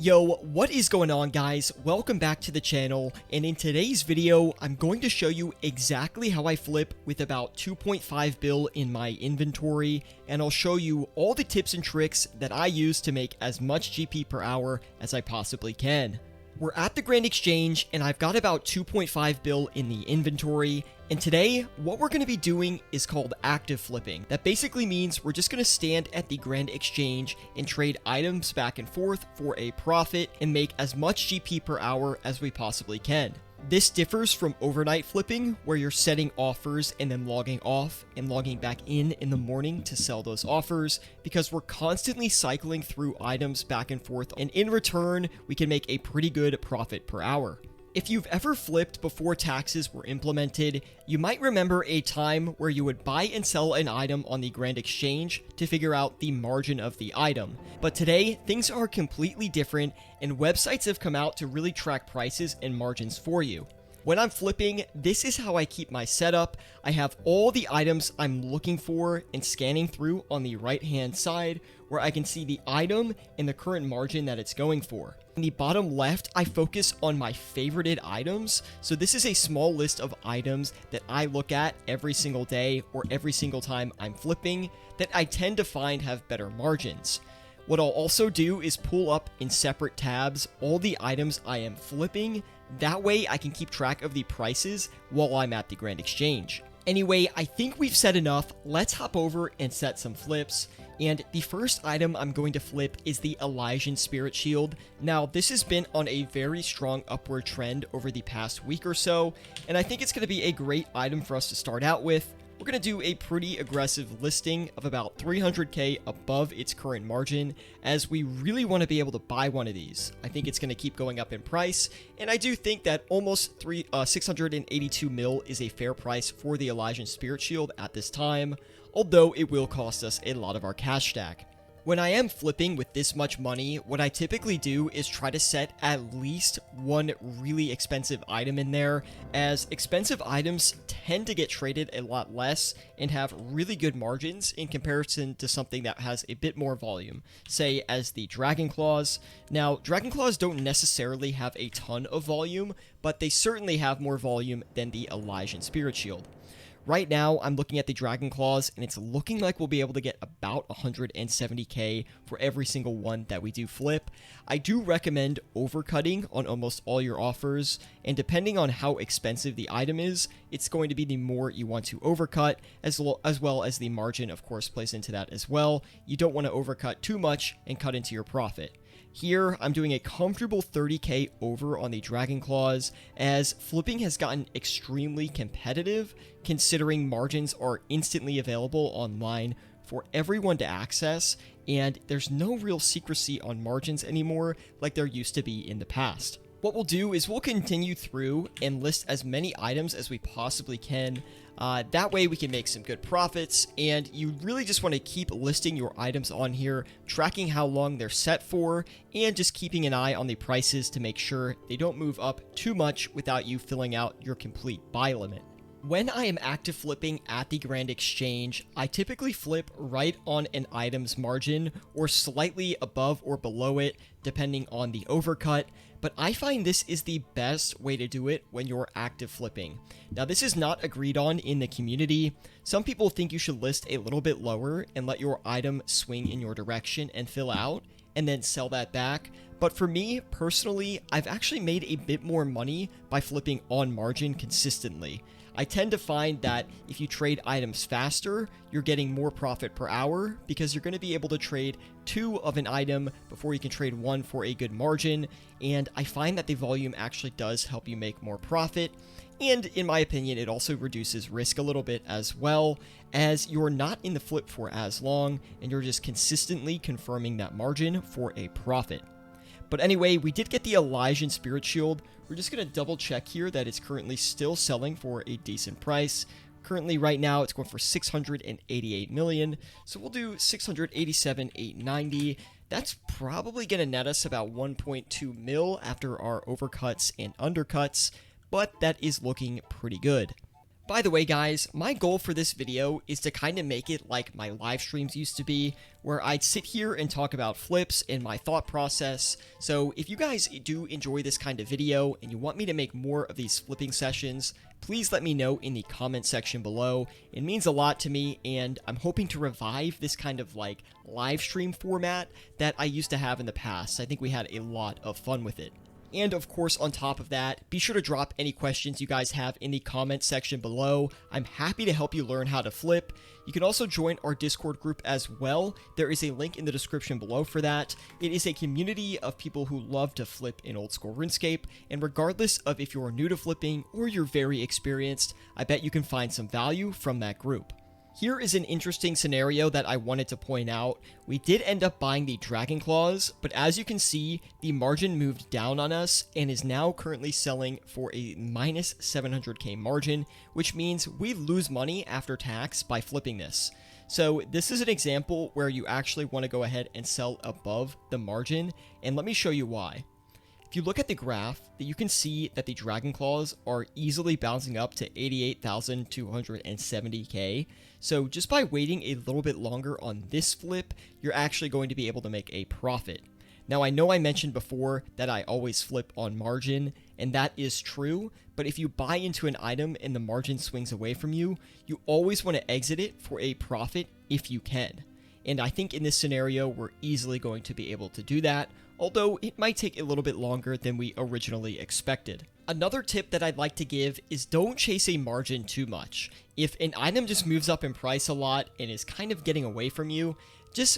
Yo, what is going on, guys? Welcome back to the channel, and in today's video, I'm going to show you exactly how I flip with about 2.5 bill in my inventory, and I'll show you all the tips and tricks that I use to make as much GP per hour as I possibly can. We're at the Grand Exchange, and I've got about 2.5 bill in the inventory, and today, what we're going to be doing is called active flipping. That basically means we're just going to stand at the Grand Exchange and trade items back and forth for a profit and make as much GP per hour as we possibly can. This differs from overnight flipping, where you're setting offers and then logging off and logging back in the morning to sell those offers, because we're constantly cycling through items back and forth, and in return, we can make a pretty good profit per hour. If you've ever flipped before taxes were implemented, you might remember a time where you would buy and sell an item on the Grand Exchange to figure out the margin of the item. But today, things are completely different, and websites have come out to really track prices and margins for you. When I'm flipping, this is how I keep my setup. I have all the items I'm looking for and scanning through on the right hand side, where I can see the item and the current margin that it's going for. In the bottom left, I focus on my favorited items. So this is a small list of items that I look at every single day or every single time I'm flipping that I tend to find have better margins. What I'll also do is pull up in separate tabs all the items I am flipping. That way I can keep track of the prices while I'm at the Grand Exchange. Anyway, I think we've said enough. Let's hop over and set some flips. And the first item I'm going to flip is the Elysian Spirit Shield. Now, this has been on a very strong upward trend over the past week or so, and I think it's going to be a great item for us to start out with. We're going to do a pretty aggressive listing of about 300k above its current margin, as we really want to be able to buy one of these. I think it's going to keep going up in price, and I do think that almost 682 mil is a fair price for the Elysian Spirit Shield at this time, although it will cost us a lot of our cash stack. When I am flipping with this much money, what I typically do is try to set at least one really expensive item in there, as expensive items tend to get traded a lot less and have really good margins in comparison to something that has a bit more volume, say as the Dragon Claws. Now, Dragon Claws don't necessarily have a ton of volume, but they certainly have more volume than the Elysian Spirit Shield. Right now, I'm looking at the Dragon Claws, and it's looking like we'll be able to get about 170k for every single one that we do flip. I do recommend overcutting on almost all your offers, and depending on how expensive the item is, it's going to be the more you want to overcut, as well as the margin, of course, plays into that as well. You don't want to overcut too much and cut into your profit. Here, I'm doing a comfortable 30k over on the Dragon Claws, as flipping has gotten extremely competitive, considering margins are instantly available online for everyone to access, and there's no real secrecy on margins anymore like there used to be in the past. What we'll do is we'll continue through and list as many items as we possibly can. That way we can make some good profits, and you really just want to keep listing your items on here, tracking how long they're set for, and just keeping an eye on the prices to make sure they don't move up too much without you filling out your complete buy limit. When I am active flipping at the Grand Exchange, I typically flip right on an item's margin or slightly above or below it, depending on the overcut, but I find this is the best way to do it when you're active flipping. Now, this is not agreed on in the community. Some people think you should list a little bit lower and let your item swing in your direction and fill out, and then sell that back. But for me, personally, I've actually made a bit more money by flipping on margin consistently. I tend to find that if you trade items faster, you're getting more profit per hour, because you're going to be able to trade 2 of an item before you can trade 1 for a good margin, and I find that the volume actually does help you make more profit, and in my opinion, it also reduces risk a little bit as well, as you're not in the flip for as long, and you're just consistently confirming that margin for a profit. But anyway, we did get the Elysian Spirit Shield. We're just going to double check here that it's currently still selling for a decent price. Currently, right now, it's going for 688 million. So we'll do 687,890. That's probably going to net us about 1.2 mil after our overcuts and undercuts, but that is looking pretty good. By the way, guys, my goal for this video is to kind of make it like my live streams used to be, where I'd sit here and talk about flips and my thought process. So if you guys do enjoy this kind of video and you want me to make more of these flipping sessions, please let me know in the comment section below. It means a lot to me, and I'm hoping to revive this kind of like live stream format that I used to have in the past. I think we had a lot of fun with it. And of course, on top of that, be sure to drop any questions you guys have in the comment section below. I'm happy to help you learn how to flip. You can also join our Discord group as well. There is a link in the description below for that. It is a community of people who love to flip in old school RuneScape, and regardless of if you're new to flipping or you're very experienced, I bet you can find some value from that group. Here is an interesting scenario that I wanted to point out. We did end up buying the Dragon Claws, but as you can see, the margin moved down on us and is now currently selling for a minus 700k margin, which means we lose money after tax by flipping this. So this is an example where you actually want to go ahead and sell above the margin, and let me show you why. If you look at the graph, you can see that the Dragon Claws are easily bouncing up to 88,270k. So just by waiting a little bit longer on this flip, you're actually going to be able to make a profit. Now, I know I mentioned before that I always flip on margin, and that is true, but if you buy into an item and the margin swings away from you, you always want to exit it for a profit if you can. And I think in this scenario, we're easily going to be able to do that, although it might take a little bit longer than we originally expected. Another tip that I'd like to give is don't chase a margin too much. If an item just moves up in price a lot and is kind of getting away from you, just,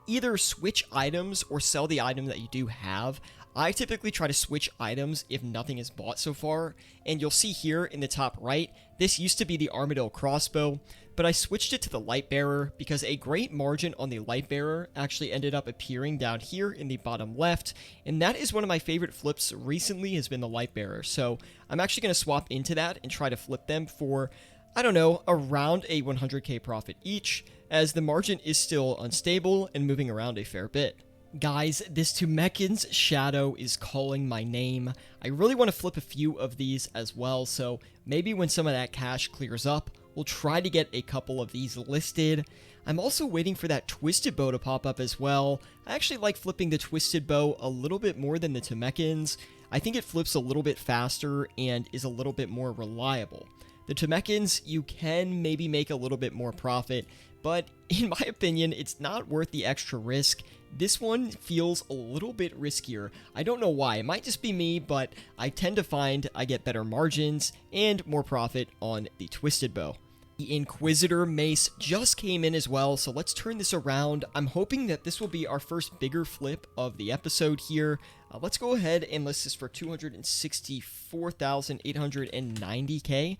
either switch items or sell the item that you do have. I typically try to switch items if nothing is bought so far, and you'll see here in the top right, this used to be the Armadillo crossbow, but I switched it to the Lightbearer because a great margin on the Lightbearer actually ended up appearing down here in the bottom left, and that is one of my favorite flips recently has been the Lightbearer. So I'm actually going to swap into that and try to flip them for, I don't know, around a 100k profit each, as the margin is still unstable and moving around a fair bit. Guys, this Tumekin's Shadow is calling my name. I really want to flip a few of these as well, so maybe when some of that cash clears up, we'll try to get a couple of these listed. I'm also waiting for that Twisted Bow to pop up as well. I actually like flipping the Twisted Bow a little bit more than the Tumekins. I think it flips a little bit faster and is a little bit more reliable. The Tumekins, you can maybe make a little bit more profit, but in my opinion, it's not worth the extra risk. This one feels a little bit riskier. I don't know why. It might just be me, but I tend to find I get better margins and more profit on the Twisted Bow. The Inquisitor Mace just came in as well, so let's turn this around. I'm hoping that this will be our first bigger flip of the episode here. Let's go ahead and list this for 264,890k.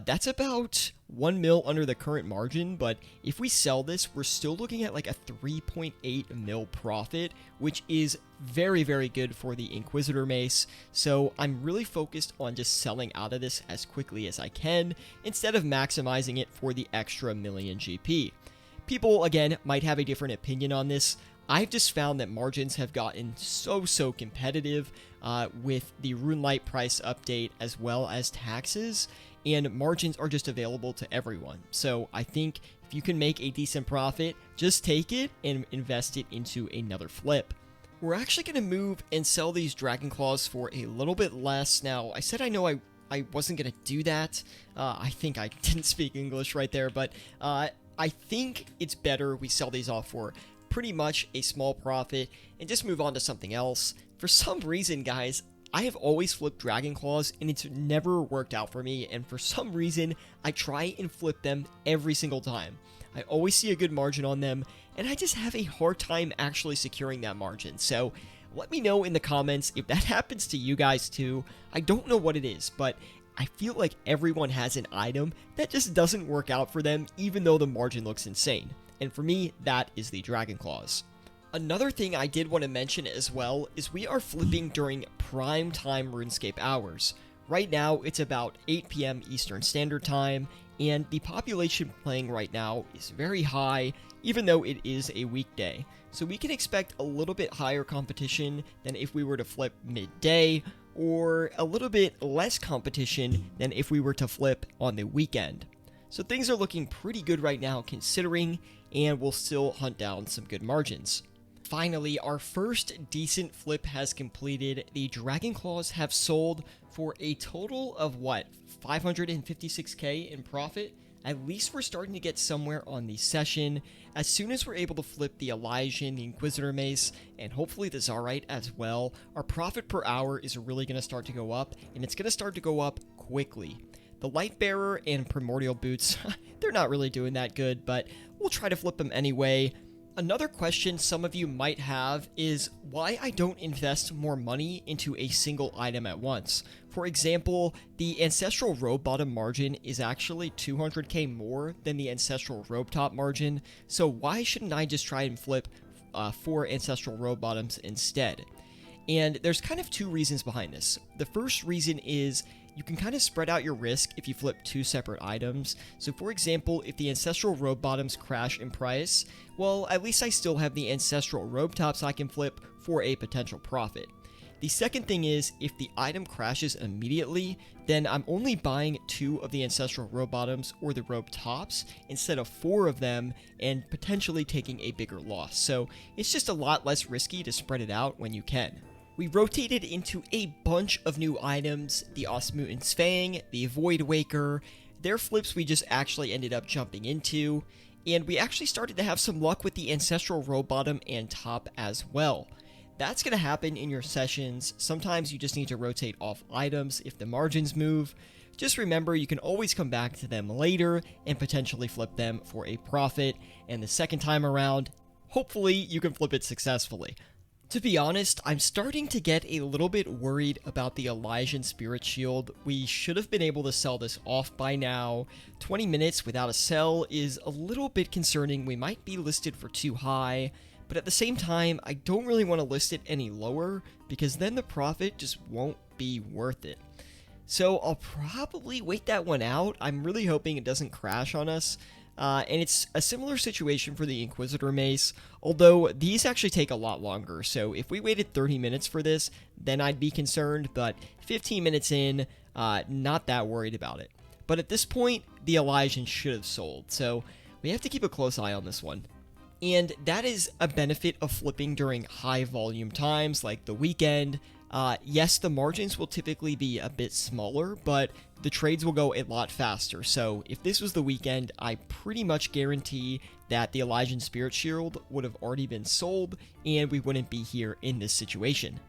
That's about 1 mil under the current margin, but if we sell this, we're still looking at like a 3.8 mil profit, which is very, very good for the Inquisitor Mace. So I'm really focused on just selling out of this as quickly as I can, instead of maximizing it for the extra million GP. People, again, might have a different opinion on this. I've just found that margins have gotten so competitive with the RuneLite price update as well as taxes, and margins are just available to everyone. So I think if you can make a decent profit, just take it and invest it into another flip. We're actually going to move and sell these Dragon Claws for a little bit less. Now, I said I know I wasn't going to do that. I think I didn't speak English right there, but I think it's better we sell these off for pretty much a small profit and just move on to something else. For some reason, guys, I have always flipped Dragon Claws and it's never worked out for me, and for some reason I try and flip them every single time. I always see a good margin on them and I just have a hard time actually securing that margin. So let me know in the comments if that happens to you guys too. I don't know what it is, but I feel like everyone has an item that just doesn't work out for them even though the margin looks insane. And for me, that is the Dragon Claws. Another thing I did want to mention as well is we are flipping during prime time RuneScape hours. Right now, it's about 8 p.m. Eastern Standard Time, and the population playing right now is very high, even though it is a weekday. So we can expect a little bit higher competition than if we were to flip midday or a little bit less competition than if we were to flip on the weekend. So things are looking pretty good right now considering, and we'll still hunt down some good margins. Finally, our first decent flip has completed. The Dragon Claws have sold for a total of what, 556k in profit? At least we're starting to get somewhere on the session. As soon as we're able to flip the Elysian, the Inquisitor Mace, and hopefully the Zarite as well, our profit per hour is really going to start to go up, and it's going to start to go up quickly. The Lightbearer and Primordial Boots, they're not really doing that good, but we'll try to flip them anyway. Another question some of you might have is why I don't invest more money into a single item at once. For example, the Ancestral Robe Bottom margin is actually 200k more than the Ancestral Robe Top margin, so why shouldn't I just try and flip 4 Ancestral Robe Bottoms instead? And there's kind of 2 reasons behind this. The first reason is you can kind of spread out your risk if you flip 2 separate items. So for example, if the Ancestral Robe Bottoms crash in price, well, at least I still have the Ancestral Robe Tops I can flip for a potential profit. The second thing is, if the item crashes immediately, then I'm only buying 2 of the Ancestral Robe Bottoms or the Robe Tops instead of 4 of them, and potentially taking a bigger loss. So it's just a lot less risky to spread it out when you can. We rotated into a bunch of new items, the Osmutan's Fang, the Void Waker. Their flips we just actually ended up jumping into, and we actually started to have some luck with the Ancestral Robe Bottom and Top as well. That's going to happen in your sessions. Sometimes you just need to rotate off items if the margins move. Just remember, you can always come back to them later and potentially flip them for a profit, and the second time around, hopefully you can flip it successfully. To be honest, I'm starting to get a little bit worried about the Elysian Spirit Shield. We should have been able to sell this off by now. 20 minutes without a sell is a little bit concerning. We might be listed for too high, but at the same time, I don't really want to list it any lower because then the profit just won't be worth it. So I'll probably wait that one out. I'm really hoping it doesn't crash on us. And it's a similar situation for the Inquisitor Mace, although these actually take a lot longer. So if we waited 30 minutes for this, then I'd be concerned, but 15 minutes in, not that worried about it. But at this point, the Elysian should have sold, so we have to keep a close eye on this one. And that is a benefit of flipping during high volume times like the weekend. Yes, the margins will typically be a bit smaller, but the trades will go a lot faster. So if this was the weekend, I pretty much guarantee that the Elysian Spirit Shield would have already been sold and we wouldn't be here in this situation.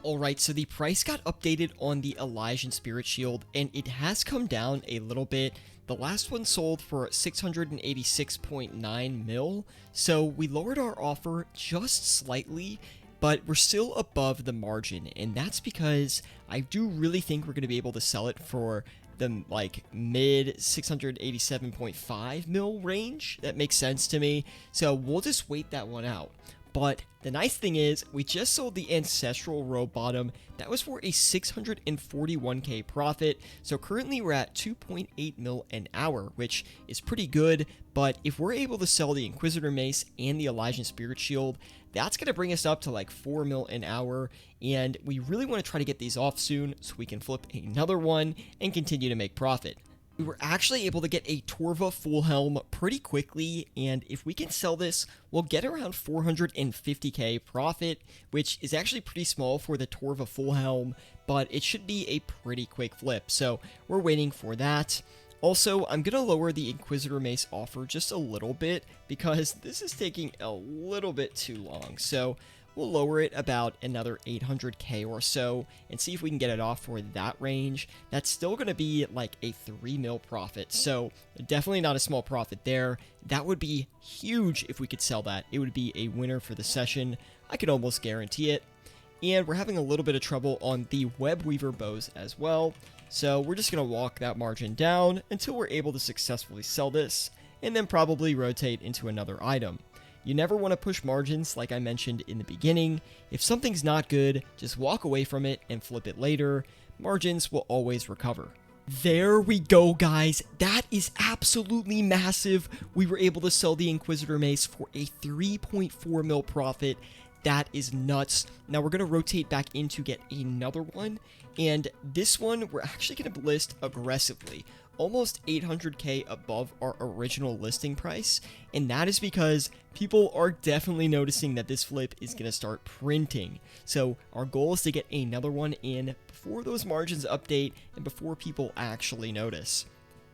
Alright, so the price got updated on the Elysian Spirit Shield and it has come down a little bit. The last one sold for 686.9 mil, so we lowered our offer just slightly, but we're still above the margin, and that's because I do really think we're going to be able to sell it for the mid 687.5 mil range. That makes sense to me, so we'll just wait that one out. But the nice thing is, we just sold the Ancestral Robe Bottom. That was for a 641k profit. So currently we're at 2.8 mil an hour, which is pretty good. But if we're able to sell the Inquisitor Mace and the Elysian Spirit Shield, that's going to bring us up to like 4 mil an hour. And we really want to try to get these off soon so we can flip another one and continue to make profit. We were actually able to get a Torva full helm pretty quickly, and if we can sell this, we'll get around 450k profit, which is actually pretty small for the Torva full helm, but it should be a pretty quick flip, so we're waiting for that. Also, I'm going to lower the Inquisitor Mace offer just a little bit, because this is taking a little bit too long, so we'll lower it about another 800k or so and see if we can get it off for that range. That's still going to be like a 3 mil profit, so definitely not a small profit there. That would be huge if we could sell that. It would be a winner for the session. I could almost guarantee it. And we're having a little bit of trouble on the Web Weaver bows as well, so we're just going to walk that margin down until we're able to successfully sell this and then probably rotate into another item. You never want to push margins like I mentioned in the beginning. If something's not good, just walk away from it and flip it later. Margins will always recover. There we go, guys. That is absolutely massive. We were able to sell the Inquisitor Mace for a 3.4 mil profit. That is nuts. Now we're going to rotate back in to get another one. And this one, we're actually going to list aggressively. Almost 800k above our original listing price. And that is because people are definitely noticing that this flip is going to start printing. So our goal is to get another one in before those margins update and before people actually notice.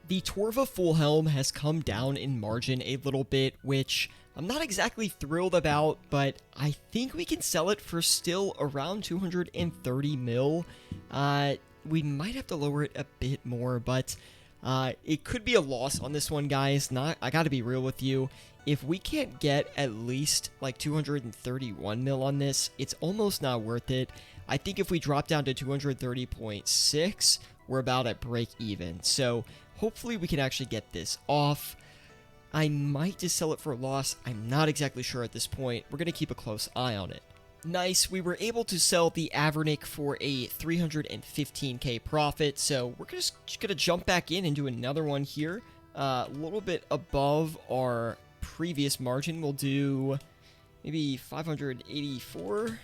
The Torva full helm has come down in margin a little bit, which I'm not exactly thrilled about, but I think we can sell it for still around 230 mil. We might have to lower it a bit more, but it could be a loss on this one, guys. I gotta be real with you. If we can't get at least like 231 mil on this, it's almost not worth it. I think if we drop down to 230.6, we're about at break even. So hopefully we can actually get this off. I might just sell it for a loss. I'm not exactly sure at this point. We're going to keep a close eye on it. Nice. We were able to sell the Avernic for a 315k profit. So we're just going to jump back in and do another one here. A little bit above our previous margin. We'll do maybe 584.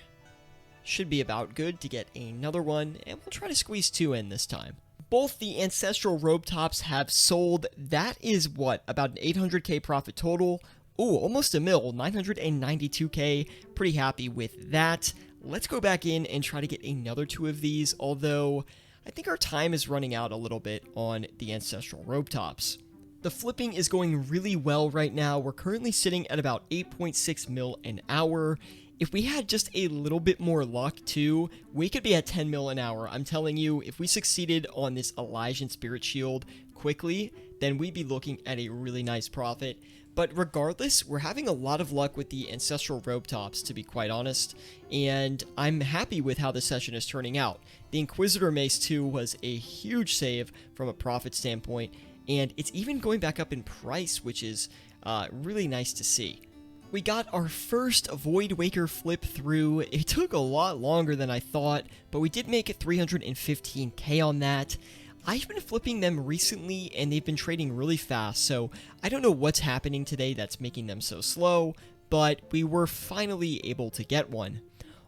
Should be about good to get another one. And we'll try to squeeze 2 in this time. Both the Ancestral Robe Tops have sold. That is what? About an 800k profit total. Ooh, almost a mil, 992k. Pretty happy with that. Let's go back in and try to get another 2 of these, although I think our time is running out a little bit on the Ancestral Robe Tops. The flipping is going really well right now. We're currently sitting at about 8.6 mil an hour. If we had just a little bit more luck too, we could be at 10 mil an hour. I'm telling you, if we succeeded on this Elysian Spirit Shield quickly, then we'd be looking at a really nice profit. But regardless, we're having a lot of luck with the Ancestral Robe Tops, to be quite honest, and I'm happy with how this session is turning out. The Inquisitor Mace 2 was a huge save from a profit standpoint, and it's even going back up in price, which is really nice to see. We got our first Void Waker flip through. It took a lot longer than I thought, but we did make it 315k on that. I've been flipping them recently, and they've been trading really fast, so I don't know what's happening today that's making them so slow, but we were finally able to get one.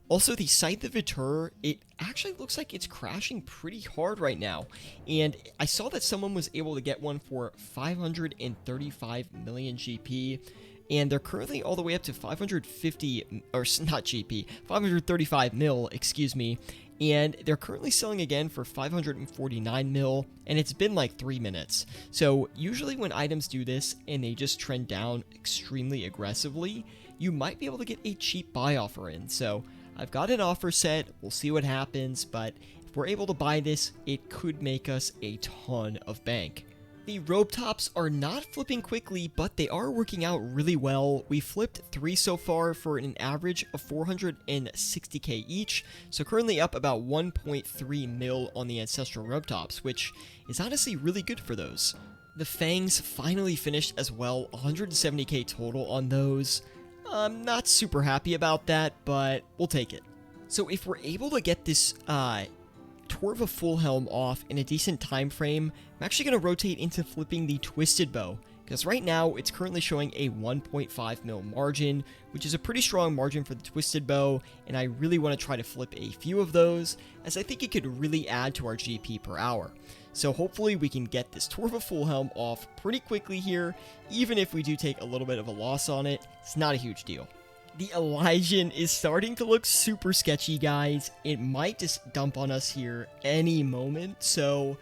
Also, the Scythe of Vitur, it actually looks like it's crashing pretty hard right now, and I saw that someone was able to get one for 535 million GP, and they're currently all the way up to 550, or not GP, 535 mil, excuse me, and they're currently selling again for 549 mil, and it's been like 3 minutes. So usually when items do this and they just trend down extremely aggressively, you might be able to get a cheap buy offer in. So I've got an offer set, we'll see what happens, but if we're able to buy this, it could make us a ton of bank. The Robe Tops are not flipping quickly, but they are working out really well. We flipped 3 so far for an average of 460k each, so currently up about 1.3 mil on the Ancestral Robe Tops, which is honestly really good for those. The Fangs finally finished as well, 170k total on those. I'm not super happy about that, but we'll take it. So if we're able to get this Torva full helm off in a decent time frame, I'm actually going to rotate into flipping the Twisted Bow, because right now it's currently showing a 1.5 mil margin, which is a pretty strong margin for the Twisted Bow, and I really want to try to flip a few of those, as I think it could really add to our GP per hour. So hopefully we can get this Torva full helm off pretty quickly here. Even if we do take a little bit of a loss on it, it's not a huge deal. The Elysian is starting to look super sketchy, guys. It might just dump on us here any moment, so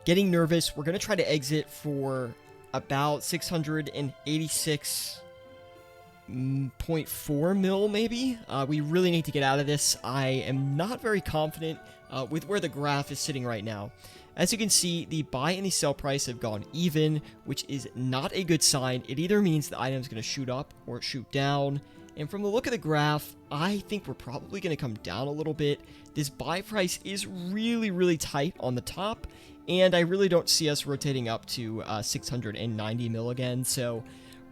getting nervous. We're going to try to exit for about 686.4 mil, maybe. We really need to get out of this. I am not very confident with where the graph is sitting right now. As you can see, the buy and the sell price have gone even, which is not a good sign. It either means the item is going to shoot up or shoot down. And from the look of the graph, I think we're probably going to come down a little bit. This buy price is really tight on the top, and I really don't see us rotating up to 690 mil again. So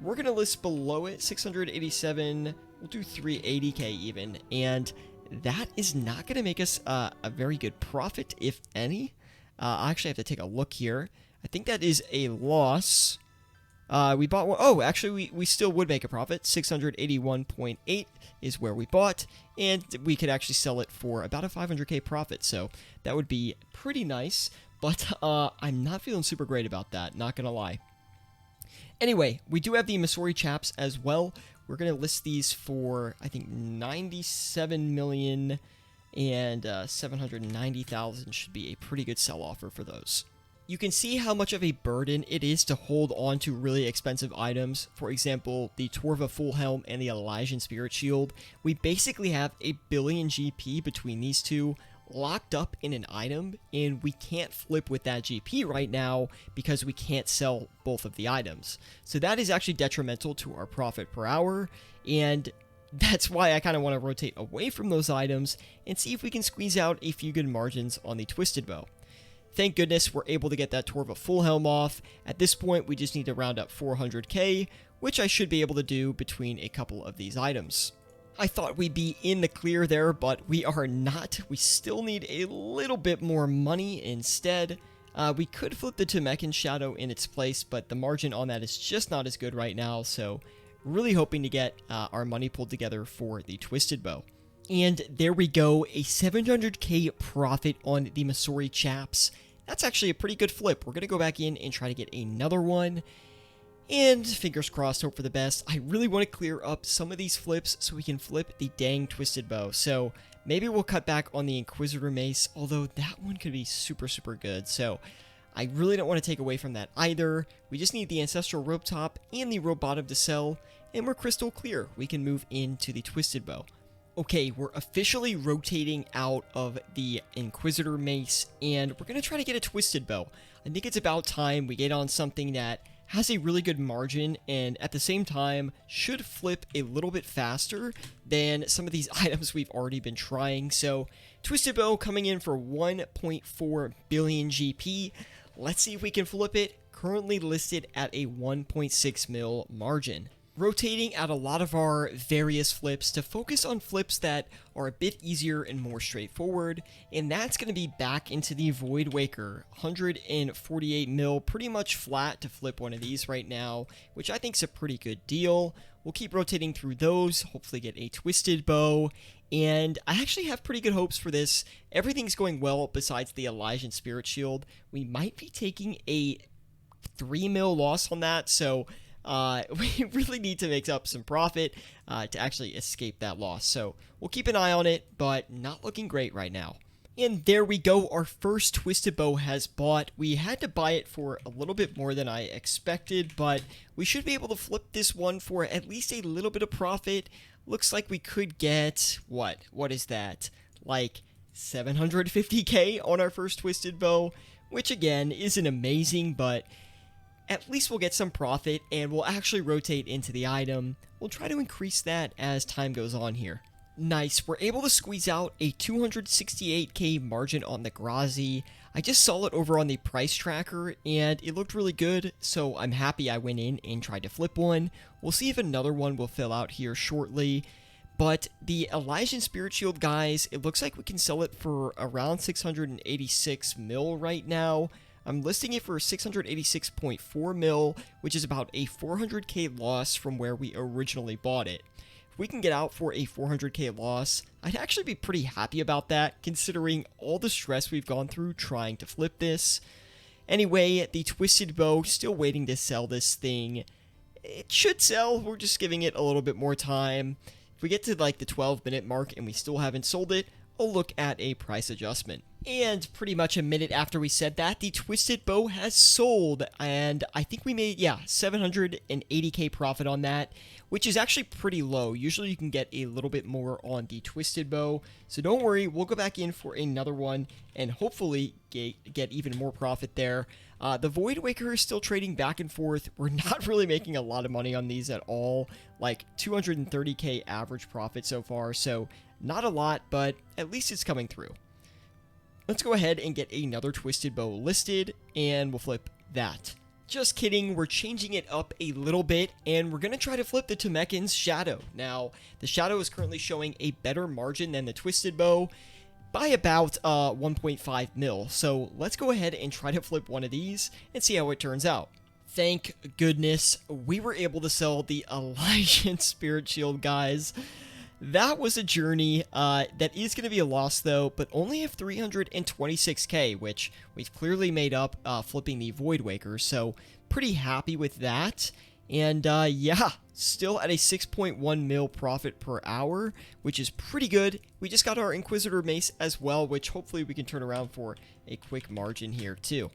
we're going to list below it, 687. We'll do 380k even, and that is not going to make us a very good profit, if any. I actually have to take a look here. I think that is a loss. We bought one. Oh, actually, we still would make a profit. 681.8 is where we bought, and we could actually sell it for about a 500k profit. So that would be pretty nice. But I'm not feeling super great about that. Not gonna lie. Anyway, we do have the Missouri chaps as well. We're gonna list these for I think 97 million and 790,000 should be a pretty good sell offer for those. You can see how much of a burden it is to hold on to really expensive items. For example, the Torva Full Helm and the Elysian Spirit Shield. We basically have a billion GP between these two locked up in an item, and we can't flip with that GP right now because we can't sell both of the items. So that is actually detrimental to our profit per hour, and that's why I kind of want to rotate away from those items and see if we can squeeze out a few good margins on the Twisted Bow. Thank goodness we're able to get that Torva Full Helm off. At this point, we just need to round up 400k, which I should be able to do between a couple of these items. I thought we'd be in the clear there, but we are not. We still need a little bit more money instead. We could flip the Temekin Shadow in its place, but the margin on that is just not as good right now, so really hoping to get our money pulled together for the Twisted Bow. And there we go, a 700k profit on the Missouri chaps. That's actually a pretty good flip. We're going to go back in and try to get another one. And fingers crossed, hope for the best. I really want to clear up some of these flips so we can flip the dang Twisted Bow. So maybe we'll cut back on the Inquisitor Mace, although that one could be super, super good. So I really don't want to take away from that either. We just need the Ancestral Rope Top and the Rope Bottom to sell, and we're crystal clear. We can move into the Twisted Bow. Okay, we're officially rotating out of the Inquisitor Mace, and we're going to try to get a Twisted Bow. I think it's about time we get on something that has a really good margin and at the same time should flip a little bit faster than some of these items we've already been trying. So Twisted Bow coming in for 1.4 billion GP. Let's see if we can flip it. Currently listed at a 1.6 mil margin. Rotating out a lot of our various flips to focus on flips that are a bit easier and more straightforward, and that's going to be back into the Void Waker. 148 mil, pretty much flat to flip one of these right now, which I think is a pretty good deal. We'll keep rotating through those, hopefully get a Twisted Bow, and I actually have pretty good hopes for this. Everything's going well besides the Elysian Spirit Shield. We might be taking a 3 mil loss on that, so we really need to make up some profit to actually escape that loss. So we'll keep an eye on it, but not looking great right now. And there we go, our first Twisted Bow has bought. We had to buy it for a little bit more than I expected, but we should be able to flip this one for at least a little bit of profit. Looks like we could get, what is that? Like 750k on our first Twisted Bow, which again isn't amazing, but at least we'll get some profit, and we'll actually rotate into the item. We'll try to increase that as time goes on here. Nice, we're able to squeeze out a 268k margin on the Grazi. I just saw it over on the price tracker, and it looked really good, so I'm happy I went in and tried to flip one. We'll see if another one will fill out here shortly. But the Elysian Spirit Shield, guys, it looks like we can sell it for around 686 mil right now. I'm listing it for 686.4 mil, which is about a 400k loss from where we originally bought it. If we can get out for a 400k loss, I'd actually be pretty happy about that, considering all the stress we've gone through trying to flip this. Anyway, the Twisted Bow, still waiting to sell this thing. It should sell, we're just giving it a little bit more time. If we get to like the 12-minute mark and we still haven't sold it, I'll look at a price adjustment. And pretty much a minute after we said that, the Twisted Bow has sold, and I think we made, 780k profit on that, which is actually pretty low. Usually you can get a little bit more on the Twisted Bow, so don't worry, we'll go back in for another one and hopefully get even more profit there. The Void Waker is still trading back and forth. We're not really making a lot of money on these at all, like 230k average profit so far, so not a lot, but at least it's coming through. Let's go ahead and get another Twisted Bow listed, and we'll flip that. Just kidding, we're changing it up a little bit, and we're going to try to flip the Temekin's Shadow. Now, the Shadow is currently showing a better margin than the Twisted Bow by about 1.5 mil, so let's go ahead and try to flip one of these and see how it turns out. Thank goodness we were able to sell the Elijah Spirit Shield, guys. That was a journey. That is going to be a loss, though, but only have 326k, which we've clearly made up flipping the Void Waker, so pretty happy with that. And yeah, still at a 6.1 mil profit per hour, which is pretty good. We just got our Inquisitor Mace as well, which hopefully we can turn around for a quick margin here, too.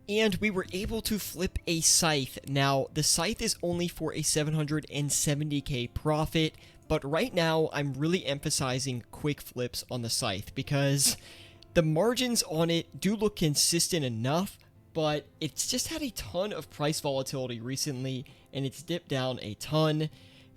And we were able to flip a Scythe. Now, the Scythe is only for a 770k profit, but right now I'm really emphasizing quick flips on the Scythe because the margins on it do look consistent enough, but it's just had a ton of price volatility recently, and it's dipped down a ton.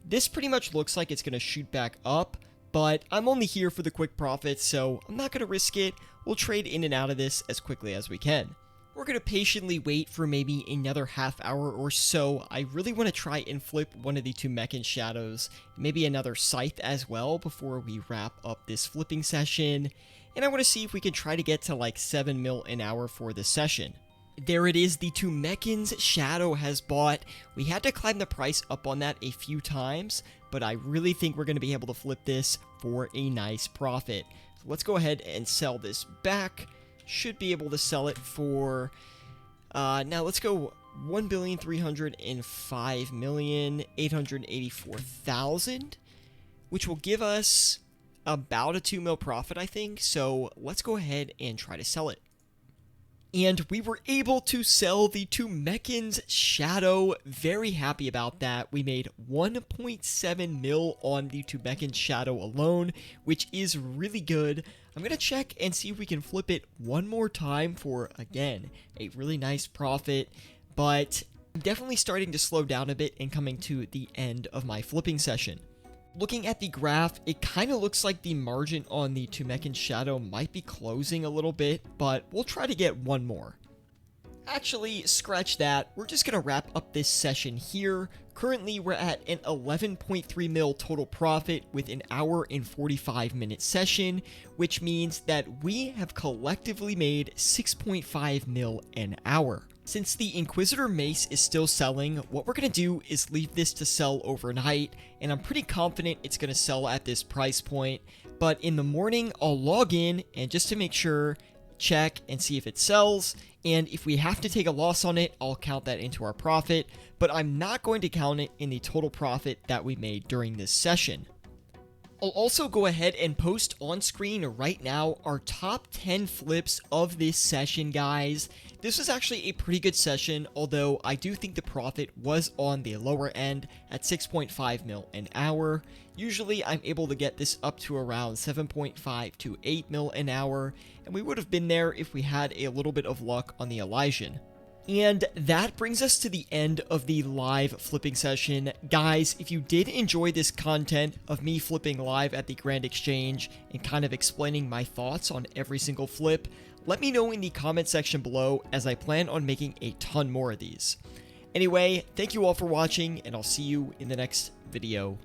This pretty much looks like it's going to shoot back up, but I'm only here for the quick profits, so I'm not going to risk it. We'll trade in and out of this as quickly as we can. We're going to patiently wait for maybe another half hour or so. I really want to try and flip one of the two Mechan Shadows, maybe another Scythe as well before we wrap up this flipping session. And I want to see if we can try to get to like 7 mil an hour for the session. There it is, the two Mechan's Shadow has bought. We had to climb the price up on that a few times, but I really think we're going to be able to flip this for a nice profit. So let's go ahead and sell this back. Should be able to sell it for, now let's go 1,305,884,000, which will give us about a 2 mil profit, I think. So let's go ahead and try to sell it. And we were able to sell the two Mechan's Shadow. Very happy about that. We made 1.7 mil on the two Mechan's Shadow alone, which is really good. I'm going to check and see if we can flip it one more time for, again, a really nice profit. But I'm definitely starting to slow down a bit and coming to the end of my flipping session. Looking at the graph, it kind of looks like the margin on the two Mechan's Shadow might be closing a little bit, but we'll try to get one more. Actually, scratch that. We're just going to wrap up this session here. Currently, we're at an 11.3 mil total profit with an hour and 45 minute session, which means that we have collectively made 6.5 mil an hour. Since the Inquisitor Mace is still selling, what we're going to do is leave this to sell overnight, and I'm pretty confident it's going to sell at this price point. But in the morning, I'll log in and just to make sure, check and see if it sells, and if we have to take a loss on it, I'll count that into our profit, but I'm not going to count it in the total profit that we made during this session. I'll also go ahead and post on screen right now our top 10 flips of this session, guys. This was actually a pretty good session, although I do think the profit was on the lower end at 6.5 mil an hour. Usually I'm able to get this up to around 7.5 to 8 mil an hour, and we would have been there if we had a little bit of luck on the Elysian. And that brings us to the end of the live flipping session. Guys, if you did enjoy this content of me flipping live at the Grand Exchange and kind of explaining my thoughts on every single flip, let me know in the comment section below, as I plan on making a ton more of these. Anyway, thank you all for watching, and I'll see you in the next video.